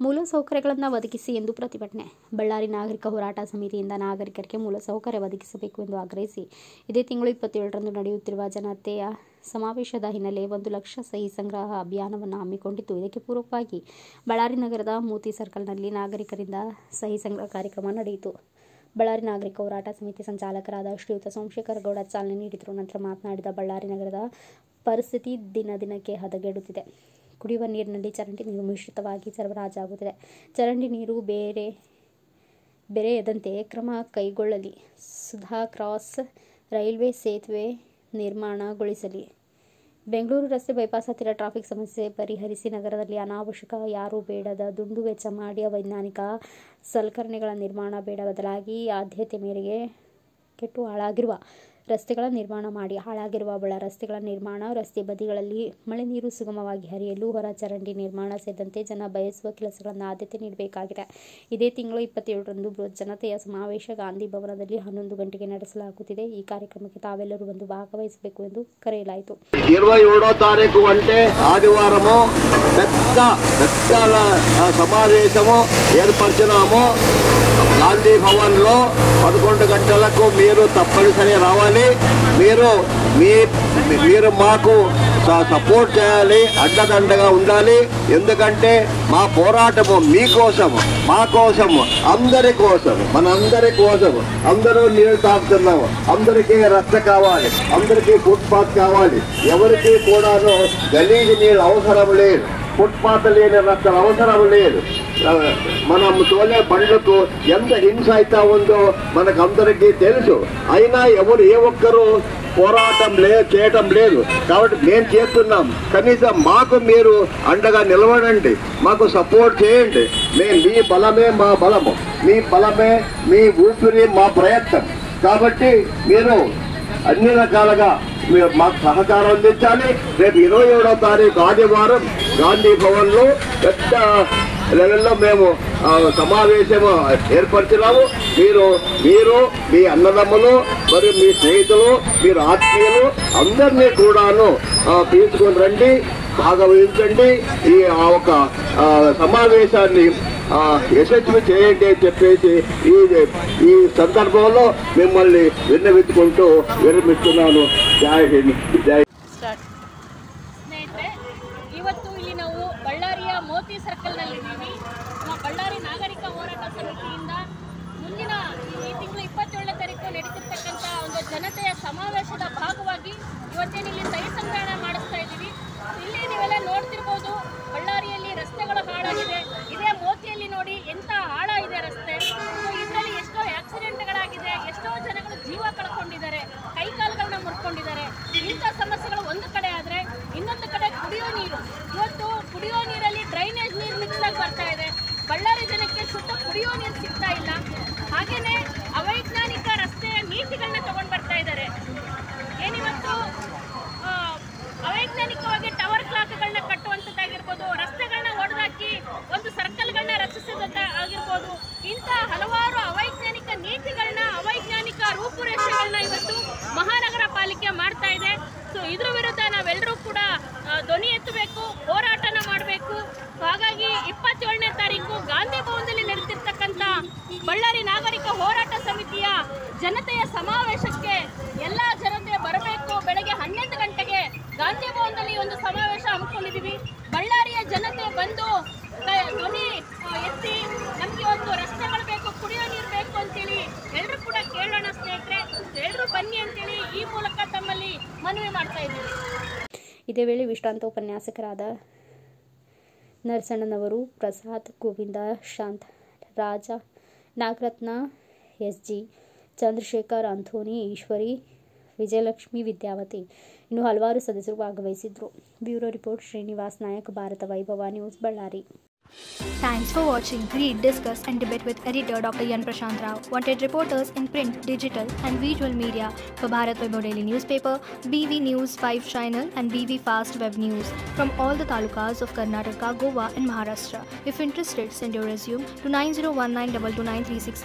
ಮೂಲಸೌಕರ್ಯಗಳನ್ನು ಒದಗಿಸಿ ಎಂದು ಪ್ರತಿಭಟನೆ. ಬಳ್ಳಾರಿ ನಾಗರಿಕ ಹೋರಾಟ ಸಮಿತಿಯಿಂದ ನಾಗರಿಕರಿಗೆ ಮೂಲಸೌಕರ್ಯ ಒದಗಿಸಬೇಕು ಎಂದು ಆಗ್ರಹಿಸಿ ಇದೇ ತಿಂಗಳು 27ರಂದು ನಡೆಯುತ್ತಿರುವ ಜನತೆಯ ಸಮಾವೇಶದ ಹಿನ್ನೆಲೆ 1 ಲಕ್ಷ ಸಹಿ ಸಂಗ್ರಹ ಅಭಿಯಾನವನ್ನು ಹಮ್ಮಿಕೊಂಡಿದ್ದು, ಇದಕ್ಕೆ ಪೂರಕವಾಗಿ ಬಳ್ಳಾರಿ ನಗರದ ಮೋತಿ ಸರ್ಕಲ್ನಲ್ಲಿ ನಾಗರಿಕರಿಂದ ಸಹಿ ಸಂಗ್ರಹ ಕಾರ್ಯಕ್ರಮ ನಡೆಯಿತು. ಬಳ್ಳಾರಿ ನಾಗರಿಕ ಹೋರಾಟ ಸಮಿತಿ ಸಂಚಾಲಕರಾದ ಶ್ರೀಯುತ ಸೋಮಶೇಖರ ಗೌಡ ಚಾಲನೆ ನೀಡಿದರು. ನಂತರ ಮಾತನಾಡಿದ ಬಳ್ಳಾರಿ ನಗರದ ಪರಿಸ್ಥಿತಿ ದಿನದಿನಕ್ಕೆ ಹದಗೆಡುತ್ತಿದೆ. ಕುಡಿಯುವ ನೀರಿನಲ್ಲಿ ಚರಂಡಿ ನೀರು ಮಿಶ್ರಿತವಾಗಿ ಸರಬರಾಜಾಗುತ್ತಿದೆ. ಚರಂಡಿ ನೀರು ಬೆರೆಯದಂತೆ ಕ್ರಮ ಕೈಗೊಳ್ಳಲಿ. ಸುಧಾ ಕ್ರಾಸ್ ರೈಲ್ವೆ ಸೇತುವೆ ನಿರ್ಮಾಣಗೊಳಿಸಲಿ. ಬೆಂಗಳೂರು ರಸ್ತೆ ಬೈಪಾಸ್ ಹತ್ತಿರ ಟ್ರಾಫಿಕ್ ಸಮಸ್ಯೆ ಪರಿಹರಿಸಿ. ನಗರದಲ್ಲಿ ಅನಾವಶ್ಯಕ ಯಾರೂ ಬೇಡದ ದುಂದು ವೆಚ್ಚ ಮಾಡಿ ಅವೈಜ್ಞಾನಿಕ ಸಲಕರಣೆಗಳ ನಿರ್ಮಾಣ ಬೇಡ. ಬದಲಾಗಿ ಆದ್ಯತೆ ಮೇರೆಗೆ ಕೆಟ್ಟು ಹಾಳಾಗಿರುವ ರಸ್ತೆಗಳ ನಿರ್ಮಾಣ ಮಾಡಿ. ಹಾಳಾಗಿರುವ ಒಳ ರಸ್ತೆಗಳ ನಿರ್ಮಾಣ, ರಸ್ತೆ ಬದಿಗಳಲ್ಲಿ ಮಳೆ ನೀರು ಸುಗಮವಾಗಿ ಹರಿಯಲು ಹೊರ ಚರಂಡಿ ನಿರ್ಮಾಣ ಸೇರಿದಂತೆ ಜನ ಬಯಸುವ ಕೆಲಸಗಳನ್ನು ಆದ್ಯತೆ ನೀಡಬೇಕಾಗಿದೆ. ಇದೇ ತಿಂಗಳು 27ರಂದು ಬೃಹತ್ ಜನತೆಯ ಸಮಾವೇಶ ಗಾಂಧಿ ಭವನದಲ್ಲಿ 11 ಗಂಟೆಗೆ ನಡೆಸಲಾಗುತ್ತಿದೆ. ಈ ಕಾರ್ಯಕ್ರಮಕ್ಕೆ ತಾವೆಲ್ಲರೂ ಬಂದು ಭಾಗವಹಿಸಬೇಕು ಎಂದು ಕರೆಯಲಾಯಿತು. 27వ తారీఖు అంటే ఆదివారము పెద్ద సమావేశము ఏర్పరిచినాము. గాంధీ భవన్లో 11 గంటలకు మీరు తప్పనిసరి రావాలి. మీరు మాకు సపోర్ట్ చేయాలి, అండదండగా ఉండాలి. ఎందుకంటే మా పోరాటము మీకోసము, మా కోసము, అందరి కోసం, మనందరి కోసము. అందరూ నీళ్ళు తాగుతున్నాము. అందరికీ రస్త కావాలి, అందరికీ ఫుట్పాత్ కావాలి. ఎవరికి కూడాను గలీజు నీళ్ళు అవసరం లేదు. ఫుట్పాత్ లేని రస్తలు అవసరం లేదు. మనం తోలే బండ్లకు ఎంత హింస అవుతా ఉందో మనకు అందరికీ తెలుసు. అయినా ఎవరు ఏ ఒక్కరూ పోరాటం చేయటం లేదు. కాబట్టి మేము చేస్తున్నాం. కనీసం మాకు మీరు అండగా నిలబడండి, మాకు సపోర్ట్ చేయండి. మీ బలమే మా బలము, మీ బలమే మీ ఊపిరి మా ప్రయత్నం. కాబట్టి మీరు అన్ని రకాలుగా మాకు సహకారం అందించాలి. రేపు 27వ తారీఖు ఆదివారం గాంధీ భవన్లో పెద్ద లెవెల్లో మేము సమావేశం ఏర్పరిచినాము. మీరు మీ అన్నదమ్ములు మరియు మీ స్నేహితులు, మీరు ఆత్మీయులు అందరినీ కూడాను తీసుకొని రండి, భాగవహించండి. ఒక సమావేశాన్ని యశస్వి చేయండి అని చెప్పేసి ఈ సందర్భంలో మిమ్మల్ని విన్నవించుకుంటూ విరమిస్తున్నాను. జై హింద్, జై. ಸ್ನೇಹಿತರೆ, ಇವತ್ತು ಇಲ್ಲಿ ನಾವು ಬಳ್ಳಾರಿಯ ಮೋತಿ ಸರ್ಕಲ್ನಲ್ಲಿದ್ದೀವಿ. ನಮ್ಮ ಬಳ್ಳಾರಿ ನಾಗರಿಕ ಹೋರಾಟ ಸಮಿತಿಯಿಂದ ಮುಂದಿನ ಈ ತಿಂಗಳು 27ನೇ ತಾರೀಕು ನಡೀತಿರ್ತಕ್ಕಂಥ ಒಂದು ಜನತೆಯ ಸಮಾವೇಶದ ಭಾಗವಾಗಿ ಇವತ್ತೇನಿಲ್ಲಿ ಸಹಿ ಸಂಗ್ರಹಣ ಮಾಡಿಸ್ತಾ ಇದ್ದೀವಿ. ಇಲ್ಲಿ ನೀವೆಲ್ಲ ನೋಡ್ತಿರ್ಬೋದು, ಬಳ್ಳಾರಿಯಲ್ಲಿ ರಸ್ತೆಗಳು ಹಾಳಾಗಿದೆ. ಇದೇ ಮೋತಿಯಲ್ಲಿ ನೋಡಿ ಎಂಥ ಹಾಳಾಗಿದೆ ರಸ್ತೆ. ಇದರಲ್ಲಿ ಎಷ್ಟೋ ಆಕ್ಸಿಡೆಂಟ್ಗಳಾಗಿದೆ, ಎಷ್ಟೋ ಜನಗಳು ಜೀವ ಕಳ್ಕೊಂಡಿದ್ದಾರೆ, ಕೈಕಾಲುಗಳನ್ನ ಮುರ್ಕೊಂಡಿದ್ದಾರೆ. ಇಂಥ ಸಮಸ್ಯೆಗಳು ಒಂದು ಕಡೆ ಆದರೆ, ಇನ್ನೊಂದು ಕಡೆ ಕುಡಿಯೋ ನೀರು. ಇವತ್ತು ಕುಡಿಯೋ ನೀರಲ್ಲಿ ಡ್ರೈನೇಜ್ ನೀರು ಮಿಕ್ಸ್ ಆಗಿ ಬರ್ತಾ ಇದೆ. ಬಳ್ಳಾರಿ ಜನಕ್ಕೆ ಶುದ್ಧ ಕುಡಿಯೋ ನೀರು ಸಿಗ್ತಾ ಇಲ್ಲ. ಹಾಗೇನೆ ಅವೈಜ್ಞಾನಿಕ ರಸ್ತೆಯ ನೀತಿಗಳನ್ನ ತಗೊಂಡು ಬರ್ತಾ ಇದ್ದಾರೆ. ಏನಿವತ್ತು ಅವೈಜ್ಞಾನಿಕವಾಗಿ ಟವರ್ ಕ್ಲಾಕ್ಗಳನ್ನ ಕಟ್ಟುವಂಥದ್ದಾಗಿರ್ಬೋದು, ರಸ್ತೆಗಳನ್ನ ಒಡೆದಾಕಿ ಒಂದು ಸರ್ಕಲ್ಗಳನ್ನ ರಚಿಸೋದಾಗಿರ್ಬೋದು, ಇಂಥ ಹಲವಾರು ಅವೈಜ್ಞಾನಿಕ ನೀತಿಗಳನ್ನ, ಅವೈಜ್ಞಾನಿಕ ರೂಪುರೇಷೆಗಳನ್ನ ಇವತ್ತು ಮಹಾನಗರ ಪಾಲಿಕೆ ಮಾಡ್ತಾ ಇದೆ. ಸೊ ಇದ್ರ ವಿರುದ್ಧ ನಾವೆಲ್ಲರೂ ಕೂಡ ಧ್ವನಿ ಎತ್ತಬೇಕು, ಹೋರಾಟನ ಮಾಡಬೇಕು. ಹಾಗಾಗಿ 27ನೇ ತಾರೀಕು ಗಾಂಧಿ ಭವನದಲ್ಲಿ ನಡೆದಿರ್ತಕ್ಕಂಥ ಬಳ್ಳಾರಿ ನಾಗರಿಕ ಹೋರಾಟ ಸಮಿತಿಯ ಜನತೆಯ ಸಮಾವೇಶಕ್ಕೆ ಎಲ್ಲ ಜನತೆ ಬರಬೇಕು. ಬೆಳಗ್ಗೆ 11 ಗಂಟೆಗೆ ಗಾಂಧಿ ಭವನದಲ್ಲಿ ಒಂದು ಸಮಾವೇಶ ಹಮ್ಮಿಕೊಂಡಿದ್ದೀವಿ. ಬಳ್ಳಾರಿಯ ಜನತೆ ಬಂದು ಧ್ವನಿ ಎತ್ತಿ ನಮಗೆ ಒಂದು ರಸ್ತೆಗಳು ಬೇಕು, ಕುಡಿಯೋ ನೀರು ಬೇಕು ಅಂತೇಳಿ ಎಲ್ಲರೂ ಕೂಡ ಕೇಳೋಣ ಸ್ನೇಹಿತರೆ. ಎಲ್ಲರೂ ಬನ್ನಿ ಅಂತೇಳಿ ಈ ಮೂಲಕ ತಮ್ಮಲ್ಲಿ ಮನವಿ ಮಾಡ್ತಾ ಇದ್ದೀವಿ. ಇದೇ ವೇಳೆ ವಿಶ್ರಾಂತ ಉಪನ್ಯಾಸಕರಾದ ನರಸಣ್ಣನವರು, ಪ್ರಸಾದ್, ಗೋವಿಂದ, ಶಾಂತ್, ರಾಜ, ನಾಗರತ್ನ, ಎಸ್.ಜಿ, ಚಂದ್ರಶೇಖರ್, ಅಂಥೋನಿ, ಈಶ್ವರಿ, ವಿಜಯಲಕ್ಷ್ಮಿ, ವಿದ್ಯಾವತಿ ಇನ್ನು ಹಲವಾರು ಸದಸ್ಯರು ಭಾಗವಹಿಸಿದ್ರು. ಬ್ಯೂರೋ ರಿಪೋರ್ಟ್ ಶ್ರೀನಿವಾಸ್ ನಾಯಕ್, ಭಾರತ ವೈಭವ news, Ballari. Thanks for watching. Read, discuss and debate with editor Dr. Yan Prashant Rao. Wanted reporters in print, digital and visual media for Bharat Vaibhav Daily Newspaper, BV News 5 Channel and BV Fast Web News from all the talukas of Karnataka, Goa and Maharashtra. If interested, send your resume to 9019229369.